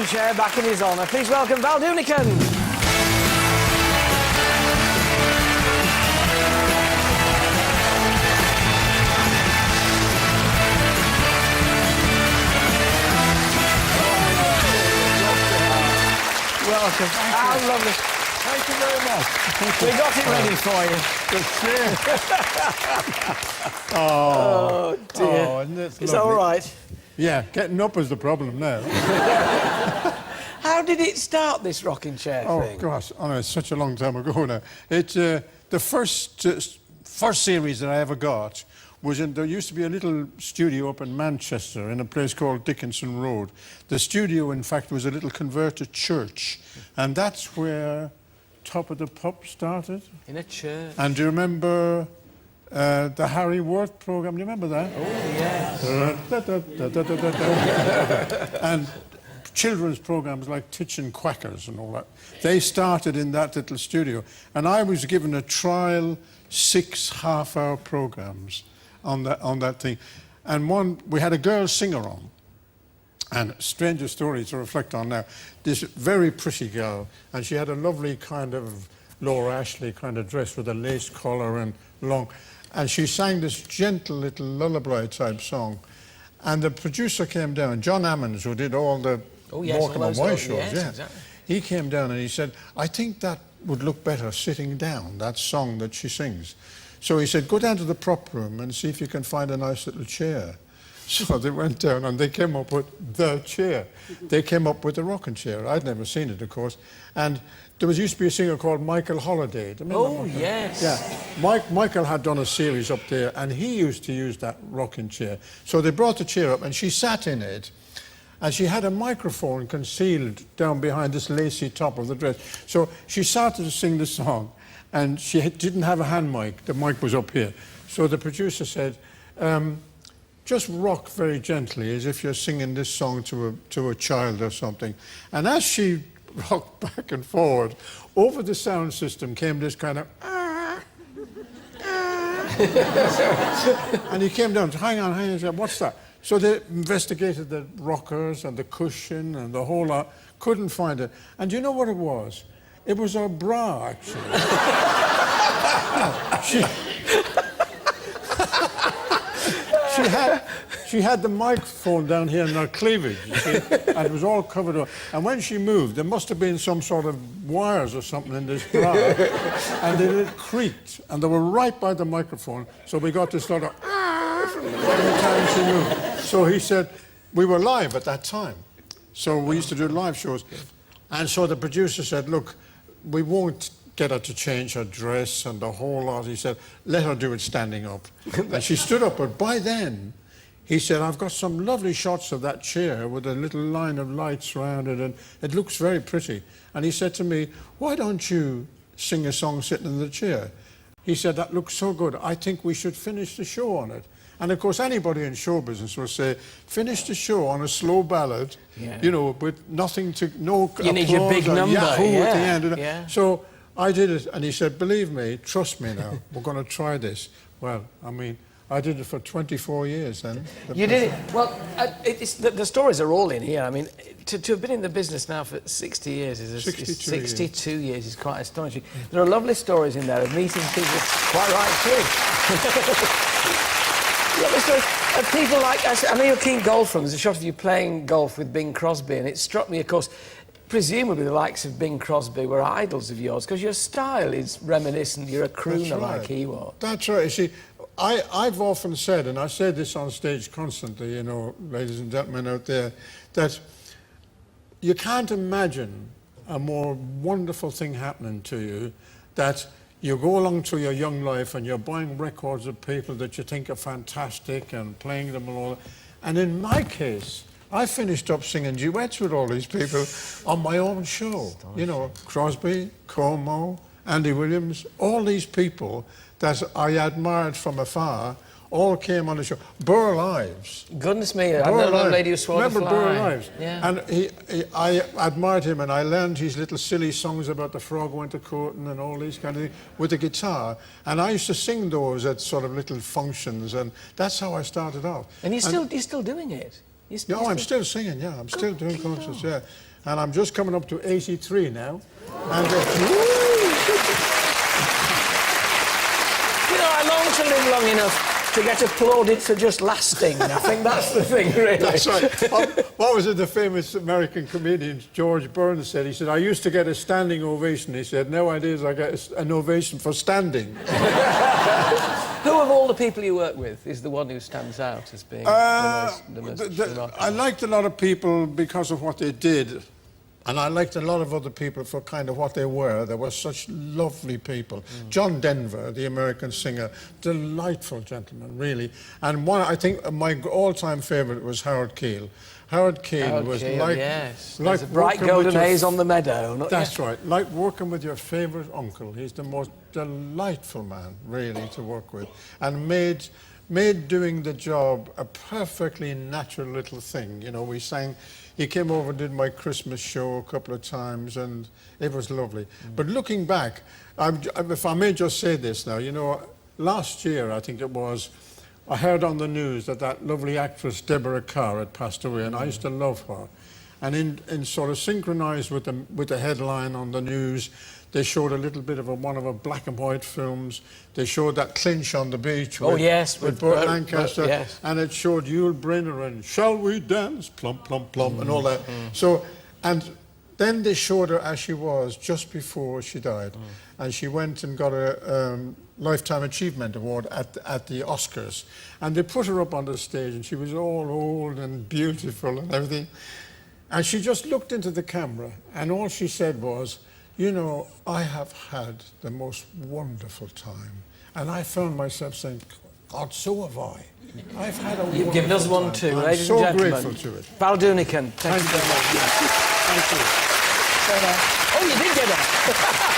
chair back in his honour. Please welcome Val Doonican. Welcome. How lovely. Thank you very much. We got it ready for you. Oh, dear. Oh, isn't it Is that all right? Yeah, getting up is the problem now. How did it start, this rocking chair thing? Oh, gosh, oh, no, it's such a long time ago now. It's the first series that I ever got was there used to be a little studio up in Manchester in a place called Dickinson Road. The studio, in fact, was a little converted church, and that's where Top of the Pop started. In a church. And do you remember the Harry Worth programme? Do you remember that? Oh, yes. And children's programmes like Titch and Quackers and all that. They started in that little studio. And I was given a trial 6 half-hour programmes on that thing. And we had a girl singer on. And stranger story to reflect on now. This very pretty girl, and she had a lovely kind of Laura Ashley kind of dress with a lace collar and long. And she sang this gentle little lullaby type song. And the producer came down, John Ammons, who did all the Morecambe and Wise shows. Yes, exactly. He came down and he said, I think that would look better sitting down, that song that she sings. So he said, go down to the prop room and see if you can find a nice little chair. So they went down and they came up with the chair. They came up with the rocking chair. I'd never seen it, of course. And there used to be a singer called Michael Holiday. Do you remember Oh, Michael? yes. Yeah. Michael had done a series up there and he used to use that rocking chair. So they brought the chair up and she sat in it and she had a microphone concealed down behind this lacy top of the dress. So she started to sing the song and she didn't have a hand mic. The mic was up here. So the producer said, just rock very gently as if you're singing this song to a child or something. And as she rocked back and forward, over the sound system came this kind of and he came down, hang on, he said, what's that? So they investigated the rockers and the cushion and the whole lot, couldn't find it. And do you know what it was? It was her bra, actually. She had the microphone down here in her cleavage, you see, and it was all covered up. And when she moved, there must have been some sort of wires or something in this bra, and it creaked, and they were right by the microphone, so we got this sort of every time she moved. So he said, we were live at that time, so we used to do live shows, and so the producer said, look, we won't get her to change her dress and the whole lot. He said, let her do it standing up. And she stood up, but by then, he said, I've got some lovely shots of that chair with a little line of lights around it, and it looks very pretty. And he said to me, why don't you sing a song sitting in the chair? He said, that looks so good, I think we should finish the show on it. And of course, anybody in show business will say, finish the show on a slow ballad, you know, with nothing to, no you need your big number, Yahoo at the end. Yeah. So I did it, and he said, believe me, trust me now, we're going to try this. Well, I mean, I did it for 24 years then. You did it. Well, the stories are all in here. I mean, to have been in the business now for 60 years is 62 years is quite astonishing. There are lovely stories in there of meeting people, quite right too. Lovely stories of people like, I know you're a keen golfer. There's a shot of you playing golf with Bing Crosby, and it struck me, of course, presumably the likes of Bing Crosby were idols of yours, because your style is reminiscent. You're a crooner like he was. That's right. You see, I've often said, and I say this on stage constantly, you know, ladies and gentlemen out there, that you can't imagine a more wonderful thing happening to you, that you go along through your young life and you're buying records of people that you think are fantastic and playing them and all that. And in my case, I finished up singing duets with all these people on my own show. You know, Crosby, Como, Andy Williams, all these people that I admired from afar all came on the show. Burr Ives. Goodness me, I know the lady who swore the fly. Remember Burr Ives? Yeah. And I admired him, and I learned his little silly songs about the frog went a courting and all these kind of things with the guitar. And I used to sing those at sort of little functions, and that's how I started off. And you're still doing it? No, I'm still singing, yeah. I'm still doing concerts, yeah. And I'm just coming up to 83 now. And You know, I long to live long enough to get applauded for just lasting. I think that's the thing, really. that's right. What was it the famous American comedian George Burns said? He said, I used to get a standing ovation. He said, nowadays I get an ovation for standing. Who of all the people you work with is the one who stands out as being the most remarkable? I liked a lot of people because of what they did. And I liked a lot of other people for kind of what they were. They were such lovely people. John Denver, the American singer, delightful gentleman, really. And one, I think my all-time favourite was Howard Keel. Howard Keel was like... Yes, like there's a bright golden haze on the meadow. That's right. Like working with your favourite uncle. He's the most delightful man, really, to work with. And made doing the job a perfectly natural little thing. You know, we sang... He came over and did my Christmas show a couple of times, and it was lovely. But looking back, if I may just say this now, you know, last year, I think it was, I heard on the news that that lovely actress Deborah Kerr had passed away, and I used to love her. And in sort of synchronised with the headline on the news, they showed a little bit of one of her black and white films. They showed that clinch on the beach with Burt Lancaster, yes. And it showed Yul Brynner and Shall We Dance, plump, plump, plump, and all that. So, and then they showed her as she was just before she died. And she went and got a Lifetime Achievement Award at the Oscars. And they put her up on the stage, and she was all old and beautiful and everything. And she just looked into the camera, and all she said was, you know, I have had the most wonderful time. And I found myself saying, God, so have I. I've had a wonderful time. You've given us one too, ladies and gentlemen. I'm so grateful to it. Val Doonican, thank you very much. Thank you. Oh, you did get it.